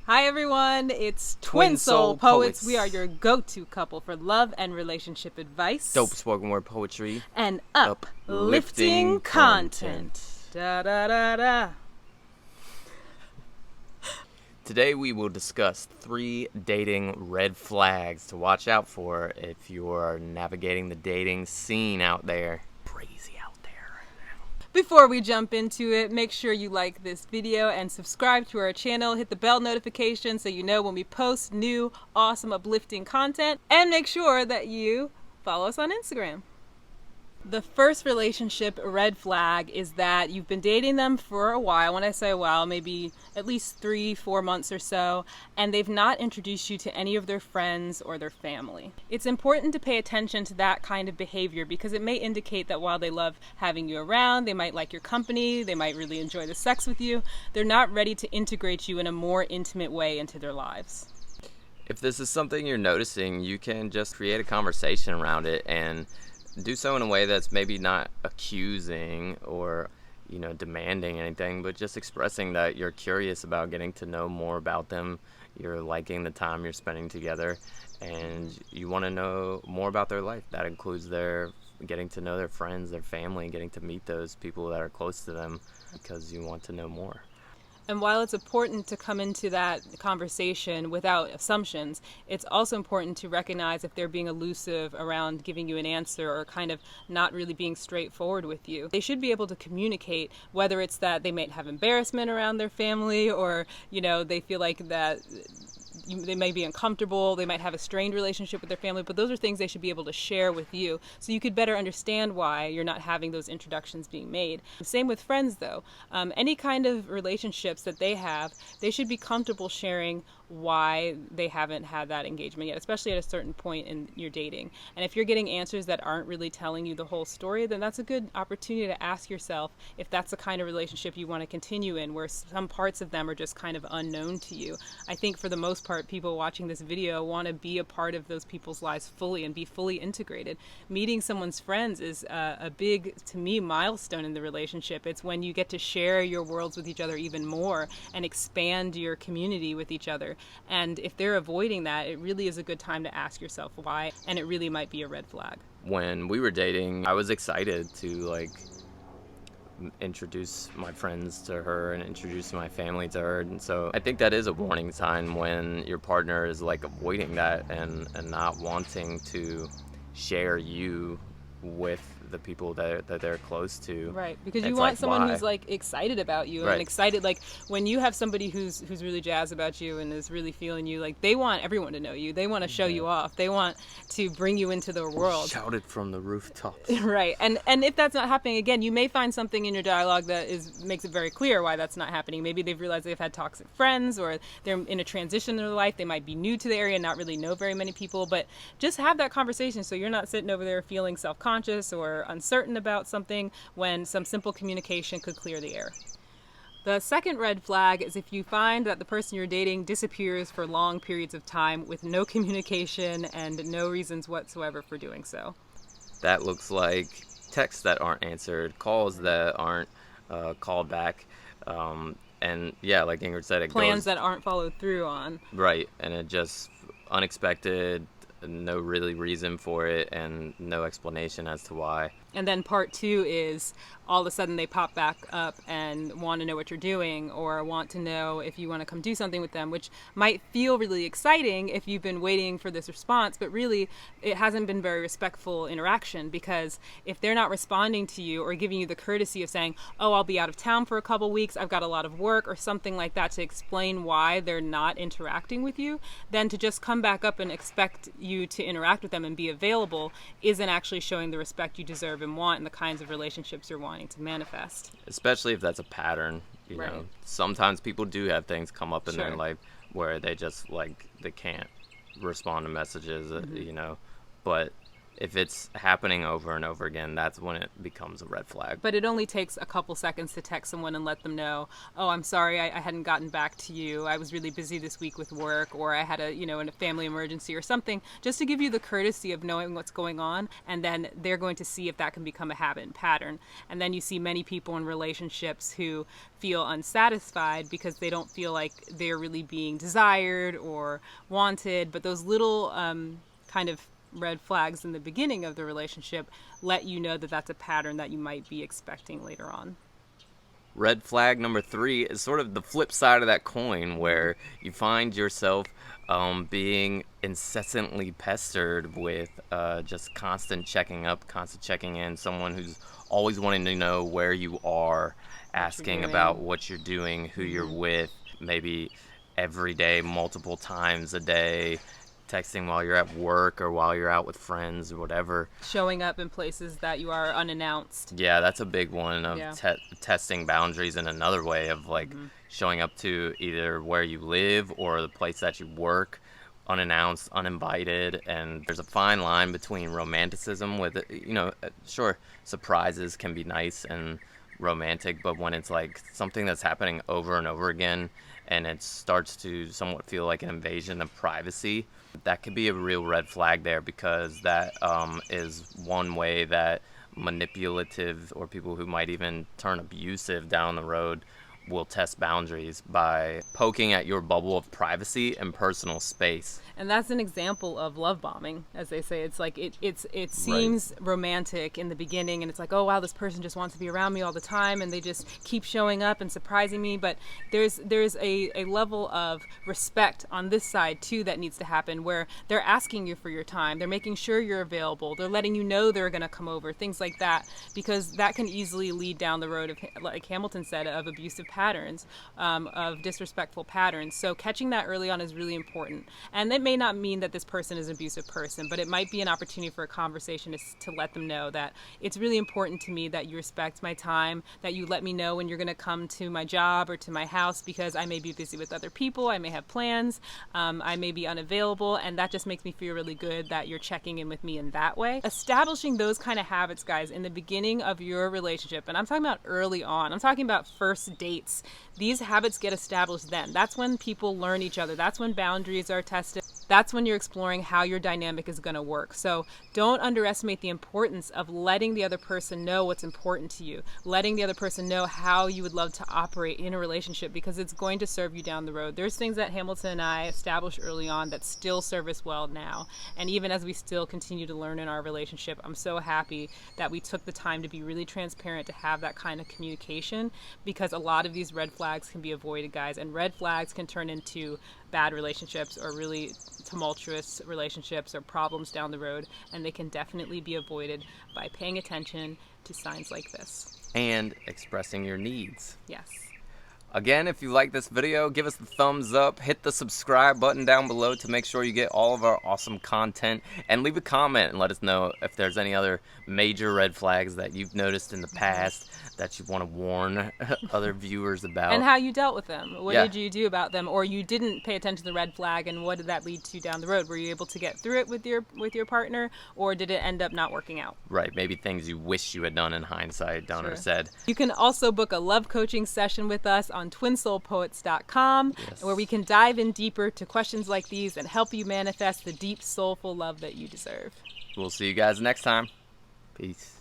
Hi everyone, it's Twin Twin Soul Soul Poets. Poets. We are your go-to couple for love and relationship advice. Dope spoken word poetry. And uplifting Uplifting content. content. Da da da da. Today we will discuss 3 dating red flags to watch out for if you are navigating the dating scene out there. Crazy out there. Before we jump into it, make sure you like this video and subscribe to our channel. Hit the bell notification so you know when we post new, awesome, uplifting content. And make sure that you follow us on Instagram. The first relationship red flag is that you've been dating them for a while. When I say a while, maybe at least 3-4 months or so, and they've not introduced you to any of their friends or their family. It's important to pay attention to that kind of behavior because it may indicate that while they love having you around, they might like your company, they might really enjoy the sex with you, they're not ready to integrate you in a more intimate way into their lives. If this is something you're noticing, you can just create a conversation around it and do so in a way that's maybe not accusing or demanding anything, but just expressing that you're curious about getting to know more about them, you're liking the time you're spending together, and you want to know more about their life. That includes their getting to know their friends, their family, and getting to meet those people that are close to them because you want to know more. And while it's important to come into that conversation without assumptions, it's also important to recognize if they're being elusive around giving you an answer or kind of not really being straightforward with you. They should be able to communicate, whether it's that they might have embarrassment around their family or, they feel like that they may be uncomfortable, they might have a strained relationship with their family, but those are things they should be able to share with you so you could better understand why you're not having those introductions being made. Same with friends though. Any kind of relationships that they have, they should be comfortable sharing why they haven't had that engagement yet, especially at a certain point in your dating. And if you're getting answers that aren't really telling you the whole story, then that's a good opportunity to ask yourself if that's the kind of relationship you want to continue in, where some parts of them are just kind of unknown to you. I think for the most part, people watching this video want to be a part of those people's lives fully and be fully integrated. Meeting someone's friends is a big, to me, milestone in the relationship. It's when you get to share your worlds with each other even more and expand your community with each other. And if they're avoiding that, it really is a good time to ask yourself why, and it really might be a red flag. When we were dating, I was excited to introduce my friends to her and introduce my family to her, and so I think that is a warning sign when your partner is avoiding that and not wanting to share you with the people that they're close to. Right, because you want someone who's excited about you, right. And excited, when you have somebody who's really jazzed about you and is really feeling you, they want everyone to know you. They want to show you off. They want to bring you into their world. Shout it from the rooftops. Right, and if that's not happening, again, you may find something in your dialogue that makes it very clear why that's not happening. Maybe they've realized they've had toxic friends, or they're in a transition in their life. They might be new to the area and not really know very many people, but just have that conversation so you're not sitting over there feeling self-conscious or uncertain about something when some simple communication could clear the air. The second red flag is if you find that the person you're dating disappears for long periods of time with no communication and no reasons whatsoever for doing so. That looks like texts that aren't answered, calls that aren't called back, and yeah, like Ingrid said, plans that aren't followed through on. Right, and it just unexpected, no really reason for it, and no explanation as to why. And then part 2 is all of a sudden they pop back up and want to know what you're doing or want to know if you want to come do something with them, which might feel really exciting if you've been waiting for this response, but really it hasn't been very respectful interaction, because if they're not responding to you or giving you the courtesy of saying, oh, I'll be out of town for a couple weeks, I've got a lot of work, or something like that to explain why they're not interacting with you, then to just come back up and expect you to interact with them and be available isn't actually showing the respect you deserve and want and the kinds of relationships you're wanting to manifest. Especially if that's a pattern, you know. Sometimes people do have things come up in their life where they just they can't respond to messages, but if it's happening over and over again, that's when it becomes a red flag. But it only takes a couple seconds to text someone and let them know, oh, I'm sorry, I hadn't gotten back to you. I was really busy this week with work, or I had a family emergency or something, just to give you the courtesy of knowing what's going on. And then they're going to see if that can become a habit and pattern. And then you see many people in relationships who feel unsatisfied because they don't feel like they're really being desired or wanted. But those little kind of red flags in the beginning of the relationship let you know that that's a pattern that you might be expecting later on. Red flag number 3 is sort of the flip side of that coin, where you find yourself being incessantly pestered with just constant checking up, constant checking in, someone who's always wanting to know where you are, asking about what you're doing, who you're with, maybe every day, multiple times a day, texting while you're at work or while you're out with friends or whatever. Showing up in places that you are unannounced. Yeah, that's a big one of testing boundaries in another way of like showing up to either where you live or the place that you work unannounced, uninvited. And there's a fine line between romanticism with, sure, surprises can be nice and romantic, but when it's like something that's happening over and over again and it starts to somewhat feel like an invasion of privacy, that could be a real red flag there, because that is one way that manipulative or people who might even turn abusive down the road will test boundaries by poking at your bubble of privacy and personal space. And that's an example of love bombing, as they say. It's like it seems romantic in the beginning, and it's like, oh wow, this person just wants to be around me all the time, and they just keep showing up and surprising me. But there's a level of respect on this side too that needs to happen, where they're asking you for your time, they're making sure you're available, they're letting you know they're going to come over, things like that, because that can easily lead down the road of, like Hamilton said, of abusive patterns, of disrespectful patterns. So catching that early on is really important. And it may not mean that this person is an abusive person, but it might be an opportunity for a conversation to let them know that it's really important to me that you respect my time, that you let me know when you're going to come to my job or to my house, because I may be busy with other people, I may have plans, I may be unavailable, and that just makes me feel really good that you're checking in with me in that way. Establishing those kind of habits, guys, in the beginning of your relationship, and I'm talking about early on, I'm talking about first dates. These habits get established then. That's when people learn each other. That's when boundaries are tested. That's when you're exploring how your dynamic is going to work. So don't underestimate the importance of letting the other person know what's important to you, letting the other person know how you would love to operate in a relationship, because it's going to serve you down the road. There's things that Hamilton and I established early on that still serve us well now. And even as we still continue to learn in our relationship, I'm so happy that we took the time to be really transparent, to have that kind of communication, because a lot of these red flags can be avoided, guys, and red flags can turn into bad relationships or really tumultuous relationships or problems down the road, and they can definitely be avoided by paying attention to signs like this. And expressing your needs. Yes. Again, if you like this video, give us the thumbs up, hit the subscribe button down below to make sure you get all of our awesome content, and leave a comment and let us know if there's any other major red flags that you've noticed in the past that you want to warn other viewers about. And how you dealt with them. What did you do about them? Or you didn't pay attention to the red flag, and what did that lead to down the road? Were you able to get through it with your partner, or did it end up not working out? Right, maybe things you wish you had done in hindsight, done or said. You can also book a love coaching session with us on twinsoulpoets.com, where we can dive in deeper to questions like these and help you manifest the deep, soulful love that you deserve. We'll see you guys next time. Peace.